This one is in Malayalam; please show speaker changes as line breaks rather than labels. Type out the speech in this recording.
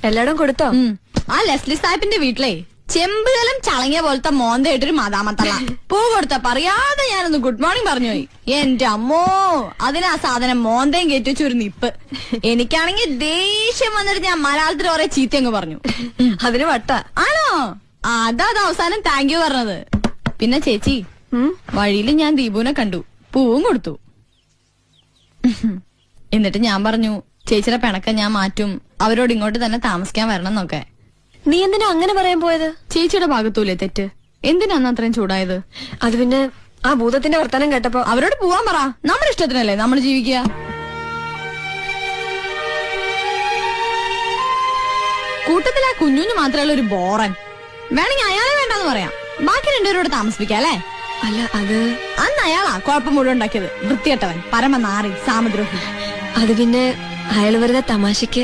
എല്ലായിടും കൊടുത്തോ?
ആ ലെസ്ലി സാഹിബിന്റെ വീട്ടിലെ ചെമ്പുകലം ചളങ്ങിയ പോലത്തെ മോന്തയായിട്ടൊരു മതാമത്തള്ള പൂ കൊടുത്ത പറയാതെ ഞാനൊന്ന് ഗുഡ് മോർണിംഗ് പറഞ്ഞു പോയി. എന്റെ അമ്മോ, അതിനാ സാധനം മോന്തയും കയറ്റിവെച്ച ഒരു നിപ്പ്. എനിക്കാണെങ്കിൽ ദേഷ്യം വന്നിട്ട് ഞാൻ മലയാളത്തിൽ കുറെ ചീത്തയങ്ങ് പറഞ്ഞു.
അതിന് വട്ട
ആണോ? അതാ അവസാനം താങ്ക് യു പറഞ്ഞത്. പിന്നെ ചേച്ചി, വഴിയിൽ ഞാൻ ദീപുവിനെ കണ്ടു, പൂവും കൊടുത്തു. എന്നിട്ട് ഞാൻ പറഞ്ഞു ചേച്ചിയുടെ പിണക്കം ഞാൻ മാറ്റും, അവരോട് ഇങ്ങോട്ട് തന്നെ താമസിക്കാൻ വരണം എന്നൊക്കെ.
നീ എന്തിനാ അങ്ങനെ പറയാൻ പോയത്?
ചേച്ചിയുടെ ഭാഗത്തൂല്ലേ തെറ്റ്? എന്തിനാന്ന് അത്രയും ചൂടായത്?
അത് പിന്നെ ആ ഭൂതത്തിന്റെ വർത്തമാനം കേട്ടപ്പോ.
അവരോട് പോവാൻ പറ, നമ്മുടെ ഇഷ്ടത്തിനല്ലേ നമ്മൾ ജീവിക്കുക. കൂട്ടത്തിൽ ആ കുഞ്ഞുഞ്ഞു മാത്രമല്ല ഒരു ബോറൻ. വേണമെങ്കിൽ അയാളെ വേണ്ടെന്ന് പറയാം, ബാക്കി രണ്ടുപേരോട് താമസിപ്പിക്കാം അല്ലേ?
അല്ല, അത്
അന്ന് അയാളാ കുഴപ്പം മുഴുവൻ ഉണ്ടാക്കിയത്. വൃത്തികെട്ടവൻ, പരമനാറി, സാമദ്രോഹി.
അത് പിന്നെ അയാൾ വെറുതെ തമാശക്ക്